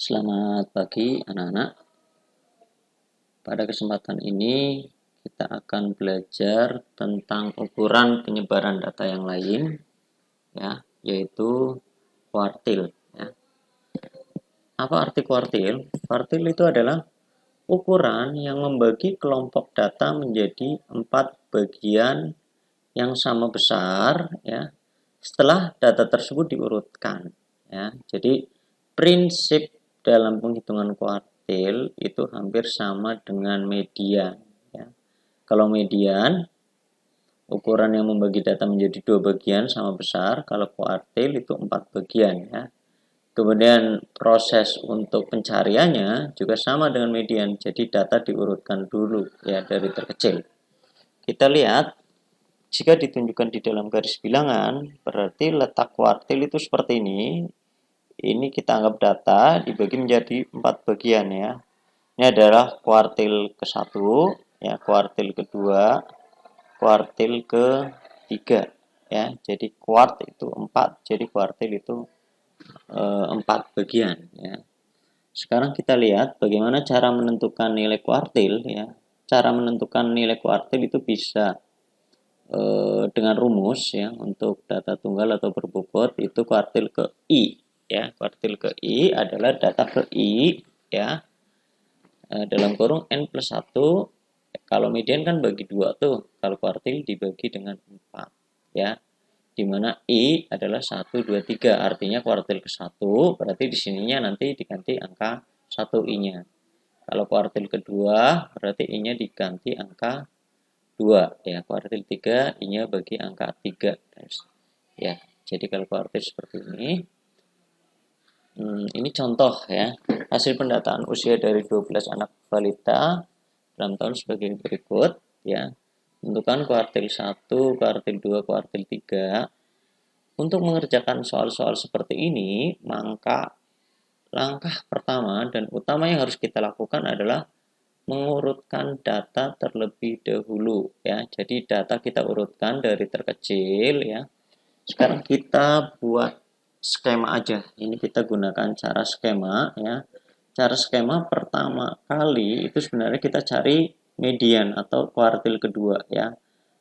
Selamat pagi anak-anak. Pada kesempatan ini kita akan belajar tentang ukuran penyebaran data yang lain, ya, yaitu kuartil. Ya. Apa arti kuartil? Kuartil itu adalah ukuran yang membagi kelompok data menjadi 4 bagian yang sama besar, ya, setelah data tersebut diurutkan. Ya. Jadi prinsip dalam penghitungan kuartil itu hampir sama dengan median. Ya. Kalau median, ukuran yang membagi data menjadi 2 bagian sama besar. Kalau kuartil itu 4 bagian. Ya. Kemudian proses untuk pencariannya juga sama dengan median. Jadi data diurutkan dulu ya dari terkecil. Kita lihat jika ditunjukkan di dalam garis bilangan, berarti letak kuartil itu seperti ini. Ini kita anggap data dibagi menjadi 4 bagian ya. Ini adalah kuartil ke-1, ya, kuartil kedua, kuartil ke-3 ya. Jadi kuart itu 4, jadi kuartil itu 4 bagian ya. Sekarang kita lihat bagaimana cara menentukan nilai kuartil ya. Cara menentukan nilai kuartil itu bisa dengan rumus ya, untuk data tunggal atau berbobot itu kuartil ke I ya. Kuartil ke I adalah data ke I ya, dalam kurung N plus 1. Kalau median kan bagi 2 tuh, kalau kuartil dibagi dengan 4 ya, dimana I adalah 1, 2, 3, artinya kuartil ke 1, berarti di sininya nanti diganti angka 1 I-nya. Kalau kuartil kedua berarti I-nya diganti angka 2 ya, kuartil 3 I-nya bagi angka 3 ya. Jadi kalau kuartil seperti ini contoh ya, hasil pendataan usia dari 12 anak balita dalam tahun sebagai berikut ya. Tentukan kuartil 1, kuartil 2, kuartil 3. Untuk mengerjakan soal-soal seperti ini, maka langkah pertama dan utama yang harus kita lakukan adalah mengurutkan data terlebih dahulu ya. Jadi data kita urutkan dari terkecil ya. Sekarang kita buat skema aja. Ini kita gunakan cara skema ya. Cara skema pertama kali itu sebenarnya kita cari median atau kuartil kedua ya.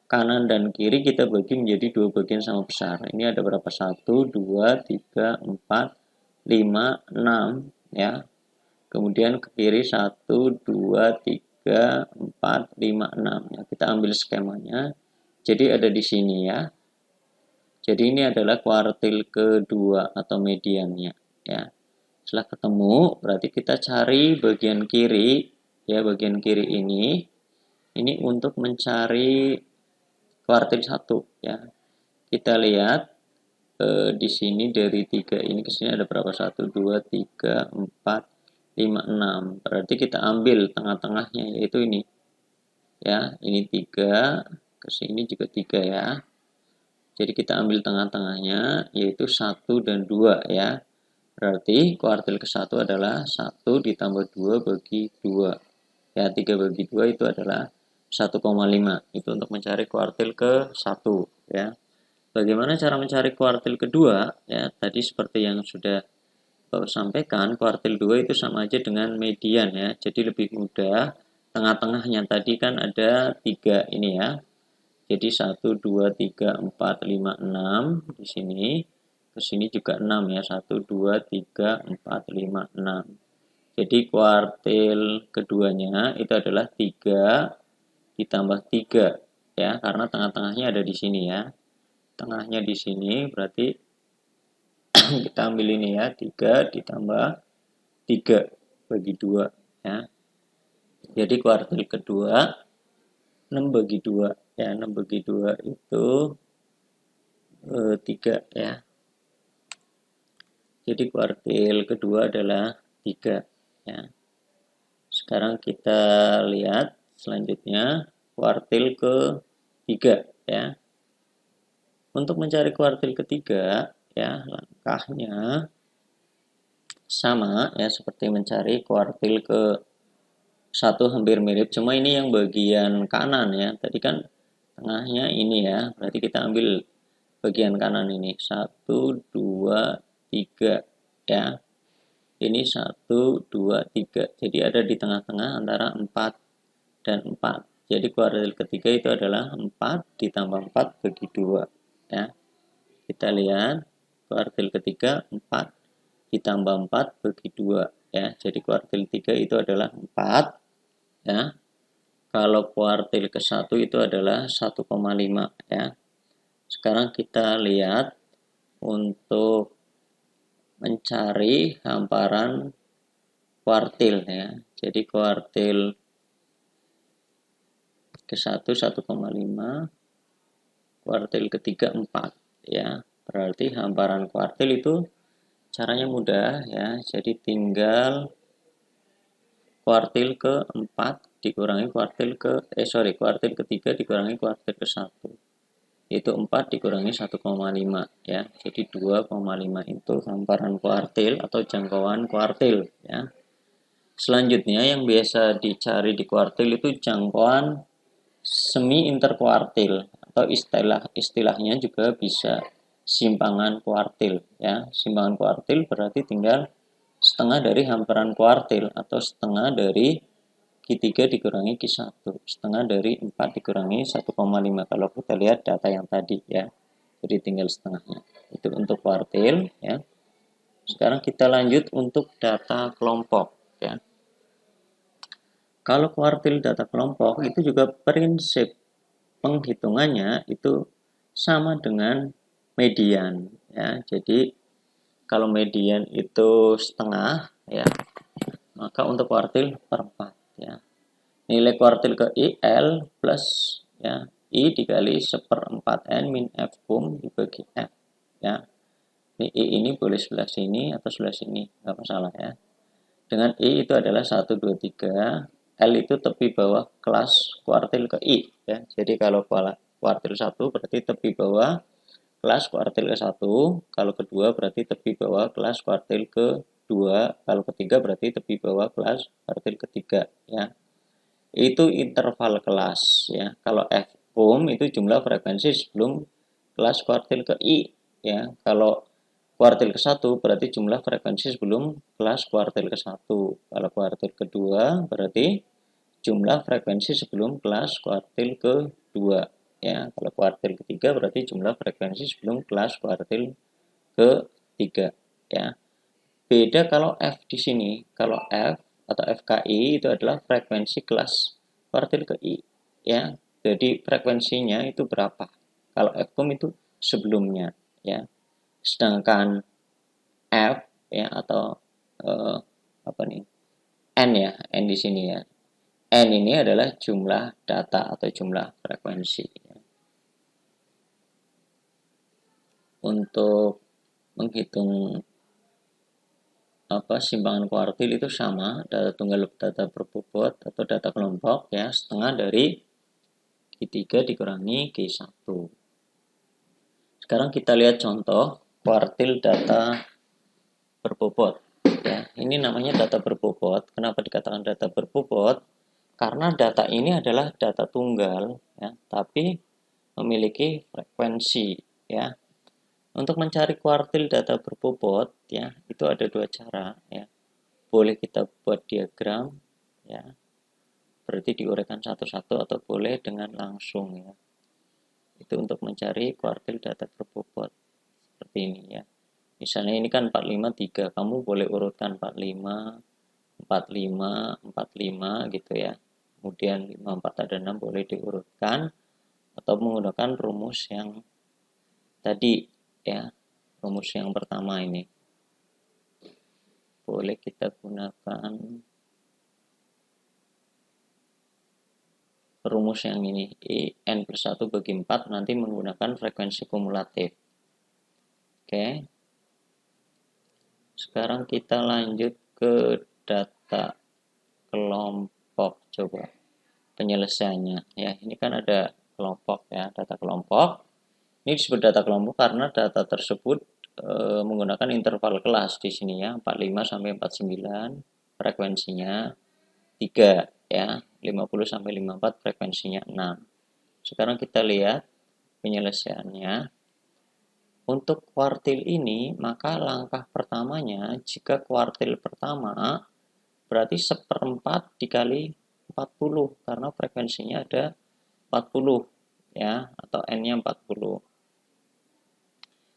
Kanan dan kiri kita bagi menjadi 2 bagian sama besar. Ini ada berapa? 1, 2, 3, 4, 5, 6 ya. Kemudian ke kiri 1, 2, 3, 4, 5, 6 ya. Kita ambil skemanya. Jadi ada di sini ya. Jadi ini adalah kuartil kedua atau mediannya ya. Setelah ketemu, berarti kita cari bagian kiri ya, bagian kiri ini untuk mencari kuartil 1 ya. Kita lihat di sini dari 3 ini ke sini ada berapa? 1, 2, 3, 4, 5, 6. Berarti kita ambil tengah-tengahnya yaitu ini. Ya, ini 3, ke sini juga 3 ya. Jadi kita ambil tengah-tengahnya yaitu 1 dan 2 ya. Berarti kuartil ke-1 adalah 1 ditambah 2 bagi 2. Ya, 3 bagi 2 itu adalah 1,5. Itu untuk mencari kuartil ke-1 ya. Bagaimana cara mencari kuartil kedua? Ya, tadi seperti yang sudah Bapak sampaikan, kuartil 2 itu sama aja dengan median ya. Jadi lebih mudah. Tengah-tengahnya tadi kan ada 3 ini ya. Jadi 1, 2, 3, 4, 5, 6 di sini. Ke sini juga 6 ya. 1, 2, 3, 4, 5, 6. Jadi kuartil keduanya itu adalah 3 ditambah 3 ya, karena tengah-tengahnya ada di sini ya. Tengahnya di sini berarti kita ambil ini ya, 3 ditambah 3 bagi 2 ya. Jadi kuartil kedua 6 bagi 2 ya, 6 bagi 2 itu 3 ya. Jadi kuartil kedua adalah 3 ya. Sekarang kita lihat selanjutnya kuartil ke-3 ya. Untuk mencari kuartil ketiga ya, langkahnya sama ya seperti mencari kuartil ke-1, hampir mirip, cuma ini yang bagian kanan ya. Tadi kan tengahnya ini ya, berarti kita ambil bagian kanan ini 1, 2, 3 ya. Ini 1, 2, 3. Jadi ada di tengah-tengah antara 4 dan 4. Jadi kuartil ketiga itu adalah 4 ditambah 4 bagi 2. Ya. Kita lihat kuartil ketiga 4 ditambah 4 bagi 2. Ya. Jadi kuartil 3 itu adalah 4. Ya. Kalau kuartil ke-1 itu adalah 1,5. Ya. Sekarang kita lihat untuk mencari hamparan kuartil ya. Jadi kuartil ke-1 1,5, kuartil ketiga 4 ya. Berarti hamparan kuartil itu caranya mudah ya. Jadi tinggal kuartil ke-4 dikurangi kuartil ketiga dikurangi kuartil ke-1. Itu 4 dikurangi 1,5 ya. Jadi 2,5 itu hamparan kuartil atau jangkauan kuartil ya. Selanjutnya yang biasa dicari di kuartil itu jangkauan semi interkuartil atau istilahnya juga bisa simpangan kuartil ya. Simpangan kuartil berarti tinggal setengah dari hamparan kuartil atau setengah dari Q3 dikurangi Q1, setengah dari 4 dikurangi 1,5 kalau kita lihat data yang tadi ya. Jadi tinggal setengahnya. Itu untuk kuartil ya. Sekarang kita lanjut untuk data kelompok ya. Kalau kuartil data kelompok itu juga prinsip penghitungannya itu sama dengan median ya. Jadi kalau median itu setengah ya, maka untuk kuartil per 4 ya. Nilai kuartil ke I L plus ya I dikali 1/4 N min F kum dibagi F ya. Ini I ini boleh sebelah sini atau sebelah sini, nggak masalah ya. Dengan I itu adalah 1, 2, 3. L itu tepi bawah kelas kuartil ke I ya. Jadi kalau kuartil 1 berarti tepi bawah kelas kuartil ke-1, kalau kedua berarti tepi bawah kelas kuartil ke-2, kalau ketiga berarti tepi bawah kelas kuartil ketiga ya. Itu interval kelas ya. Kalau F itu jumlah frekuensi sebelum kelas kuartil ke I ya. Kalau kuartil ke-1 berarti jumlah frekuensi sebelum kelas kuartil ke-1. Kalau kuartil kedua berarti jumlah frekuensi sebelum kelas kuartil ke-2 ya. Kalau kuartil ketiga berarti jumlah frekuensi sebelum kelas kuartil ke-3 ya. Beda kalau F di sini. Kalau F atau FKI itu adalah frekuensi kelas kuartil ke I ya. Jadi frekuensinya itu berapa? Kalau Fkom itu sebelumnya ya. Sedangkan F ya atau apa nih? N ya, N di sini ya. N ini adalah jumlah data atau jumlah frekuensi ya. Untuk menghitung simpangan kuartil itu sama, data tunggal data berbobot atau data kelompok ya, setengah dari Q3 dikurangi Q1. Sekarang kita lihat contoh kuartil data berbobot ya. Ini namanya data berbobot. Kenapa dikatakan data berbobot? Karena data ini adalah data tunggal ya, tapi memiliki frekuensi ya. Untuk mencari kuartil data berbobot ya, itu ada dua cara ya. Boleh kita buat diagram ya. Berarti diuraikan satu-satu atau boleh dengan langsung ya. Itu untuk mencari kuartil data berbobot seperti ini ya. Misalnya ini kan 453, kamu boleh urutkan 45, 45, 45 gitu ya. Kemudian 54 ada 6 boleh diurutkan atau menggunakan rumus yang tadi ya. Rumus yang pertama ini. Boleh kita gunakan rumus yang ini. N plus 1 bagi 4 nanti menggunakan frekuensi kumulatif. Oke. Sekarang kita lanjut ke data kelompok. Coba penyelesaiannya ya. Ini kan ada kelompok ya, data kelompok. Ini disebut data kelompok karena data tersebut menggunakan interval kelas di sini ya, 45 sampai 49, frekuensinya 3 ya, 50 sampai 54 frekuensinya 6. Sekarang kita lihat penyelesaiannya. Untuk kuartil ini, maka langkah pertamanya, jika kuartil pertama, berarti seperempat dikali 40, karena frekuensinya ada 40, ya, atau N-nya 40.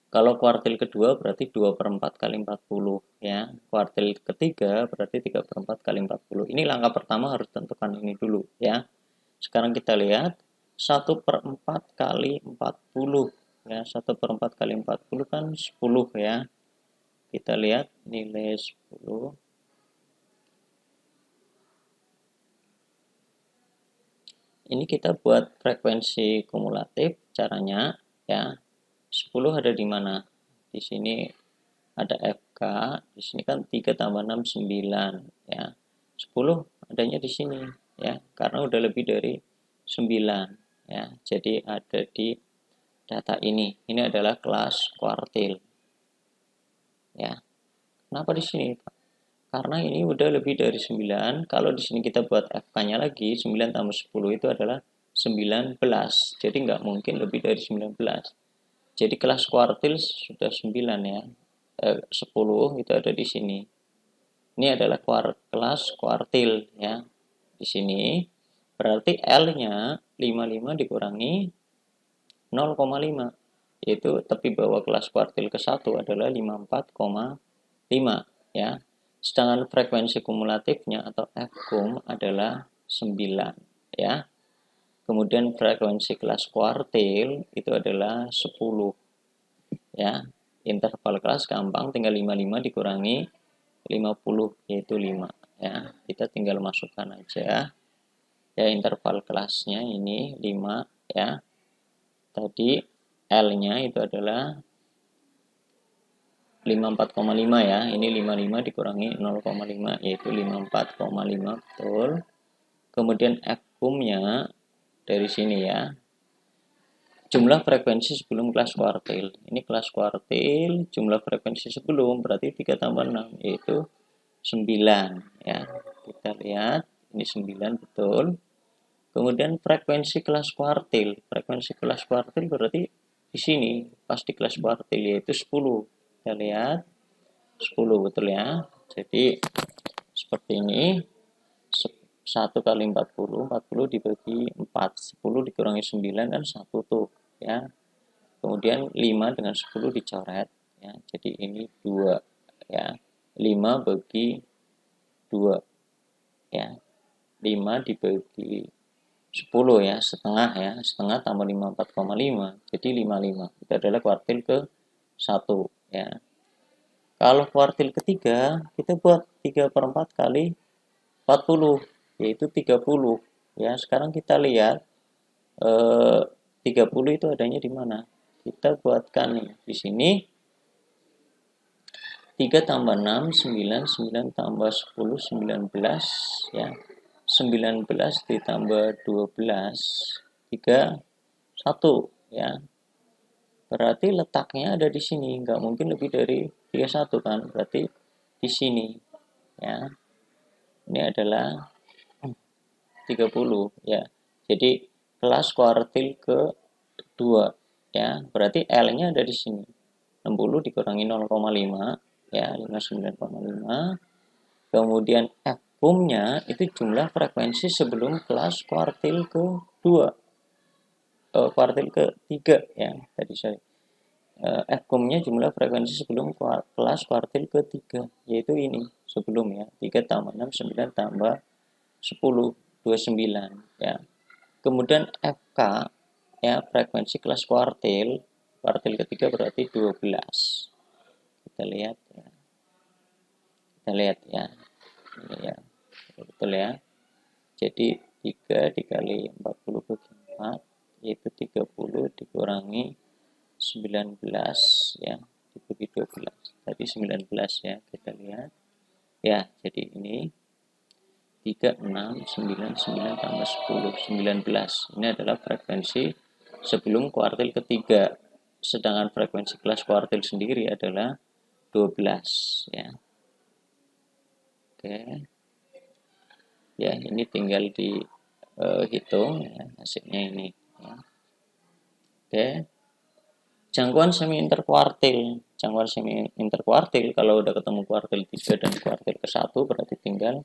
Kalau kuartil kedua berarti 2/4 kali 40, ya. Kuartil ketiga berarti 3/4 kali 40. Ini langkah pertama harus tentukan ini dulu, ya. Sekarang kita lihat 1/4 kali 40, ya. 1/4 kali 40 kan 10, ya. Kita lihat nilai 10. Ini kita buat frekuensi kumulatif caranya, ya. 10 ada di mana? Di sini ada FK, di sini kan 3 tambah 6 9, ya. 10 adanya di sini, ya, karena udah lebih dari 9, ya. Jadi ada di data ini. Ini adalah kelas kuartil, ya. Kenapa di sini, Pak? Karena ini udah lebih dari 9. Kalau di sini kita buat FK-nya lagi, 9 tambah 10 itu adalah 19. Jadi nggak mungkin lebih dari 19. Jadi kelas kuartil sudah 9, ya. 10 itu ada di sini. Ini adalah kelas kuartil, ya. Di sini berarti L-nya 55 dikurangi 0,5, yaitu tepi bawah kelas kuartil ke-1 adalah 54,5, ya. Sedangkan frekuensi kumulatifnya atau F-kum adalah 9, ya. Kemudian frekuensi kelas kuartil itu adalah 10, ya. Interval kelas gampang, tinggal 55 dikurangi 50, yaitu 5, ya. Kita tinggal masukkan aja, ya, interval kelasnya ini 5, ya. Tadi L-nya itu adalah 54,5, ya. Ini 55 dikurangi 0,5, yaitu 54,5, betul. Kemudian F-kum-nya dari sini, ya. Jumlah frekuensi sebelum kelas kuartil. Ini kelas kuartil, jumlah frekuensi sebelum berarti 3 tambah 6, yaitu 9, ya. Kita lihat, ini 9, betul. Kemudian frekuensi kelas kuartil. Frekuensi kelas kuartil berarti di sini, pasti kelas kuartil, yaitu 10. Kita lihat, 10, betul, ya. Jadi, seperti ini. 1 kali 40, 40 dibagi 4, 10 dikurangi 9 kan 1 tuh, ya. Kemudian 5 dengan 10 dicoret, ya. Jadi ini 2, ya. 5 bagi 2, ya. 5 dibagi 10, ya, setengah, ya. Setengah tambah 5, 4,5, jadi 55. Itu adalah kuartil ke-1, ya. Kalau kuartil ketiga, kita buat 3/4 kali 40, yaitu 30, ya. Sekarang kita lihat 30 itu adanya di mana? Kita buatkan nih di sini 3 tambah 6 9, 9 tambah 10 19, ya. 19 ditambah 12 3 1, ya. Berarti letaknya ada di sini, nggak mungkin lebih dari 31 kan? Berarti di sini, ya. Ini adalah 30, ya. Jadi kelas kuartil ke-2, ya. Berarti L-nya ada di sini. 60 dikurangi 0,5, ya, 59,5. Kemudian F-kum-nya itu jumlah frekuensi sebelum kelas kuartil ke-2. Kuartil ke-3, ya. Tadi saya F-kum-nya jumlah frekuensi sebelum kelas kuartil ke-3, yaitu ini, sebelum, ya. 3 tambah 6, 9 tambah 10, 29, ya. Kemudian FK, ya, frekuensi kelas kuartil, kuartil ketiga berarti 12. Kita lihat, ya. Kita lihat, ya. Ini, ya. Betul, ya. Jadi 3 dikali 40 bagi 4, yaitu 30 dikurangi 19, ya, dibagi 12. Tadi 19, ya, kita lihat. Ya, jadi ini 3, 6, 9, 9 tambah 10, 19. Ini adalah frekuensi sebelum kuartil ketiga. Sedangkan frekuensi kelas kuartil sendiri adalah 12, ya. Oke. Ya, ini tinggal dihitung, ya, hasilnya ini, ya. Oke. Jangkauan semi interkuartil. Jangkauan semi interkuartil kalau udah ketemu kuartil 3 dan kuartil ke-1 berarti tinggal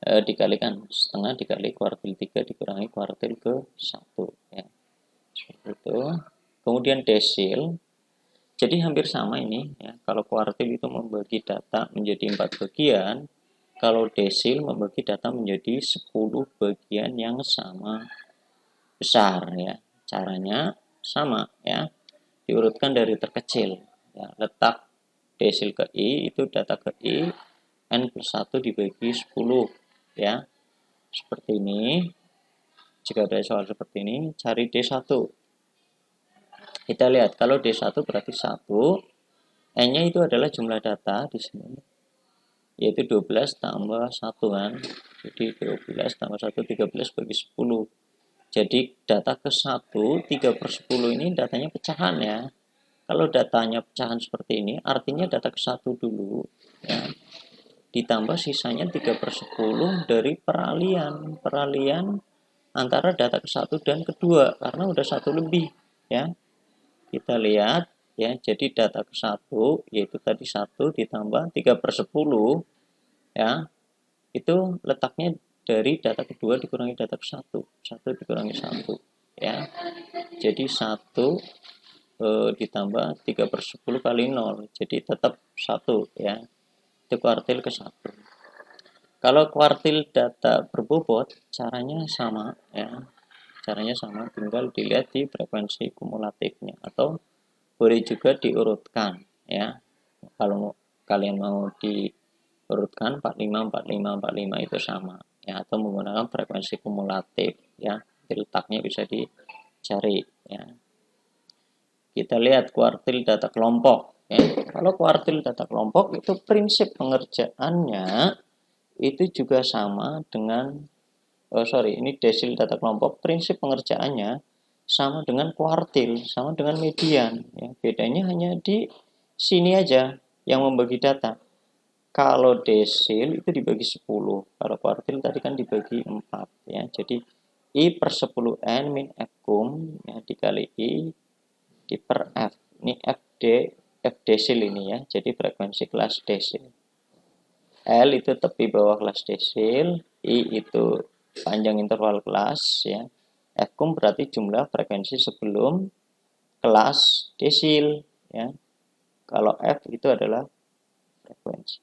dikalikan setengah dikali kuartil 3 dikurangi kuartil ke-1 ya. Seperti itu. Kemudian desil. Jadi hampir sama ini ya. Kalau kuartil itu membagi data menjadi 4 bagian, kalau desil membagi data menjadi 10 bagian yang sama besar ya. Caranya sama ya. Diurutkan dari terkecil. Ya, letak desil ke I itu data ke I n plus 1 dibagi 10 ya. Seperti ini. Jika ada soal seperti ini, cari D1. Kita lihat kalau D1 berarti 1, N-nya itu adalah jumlah data di sini, yaitu 12 tambah 1 kan. Jadi 12 tambah 1, 13 bagi 10. Jadi data ke 1, 3/10 ini datanya pecahan ya. Kalau datanya pecahan seperti ini, artinya data ke 1 dulu ya. Ditambah sisanya 3/10 dari peralihan. Peralihan antara data ke 1 dan kedua, karena udah 1 lebih ya. Kita lihat ya, jadi data ke 1 yaitu tadi 1 ditambah 3/10 ya, itu letaknya dari data kedua dikurangi data ke 1, 1 dikurangi 1 ya. Jadi 1 ditambah 3/10 kali 0, jadi tetap 1 ya. Itu kuartil ke 1. Kalau kuartil data berbobot caranya sama ya. Caranya sama, tinggal dilihat di frekuensi kumulatifnya atau boleh juga diurutkan ya. Kalau kalian mau diurutkan 45 45 45 itu sama ya, atau menggunakan frekuensi kumulatif ya. Letaknya bisa dicari ya. Kita lihat kuartil data kelompok ya. Kalau kuartil data kelompok itu prinsip pengerjaannya itu juga sama dengan ini desil data kelompok, prinsip pengerjaannya sama dengan kuartil, sama dengan median. Ya. Bedanya hanya di sini aja yang membagi data. Kalau desil itu dibagi 10, kalau kuartil tadi kan dibagi 4. Ya. Jadi I per 10N min F kum ya, dikali I di per F. Ini F desil ini ya, jadi frekuensi kelas desil. L itu tepi bawah kelas desil, I itu panjang interval kelas ya. F kum berarti jumlah frekuensi sebelum kelas desil ya. Kalau F itu adalah frekuensi.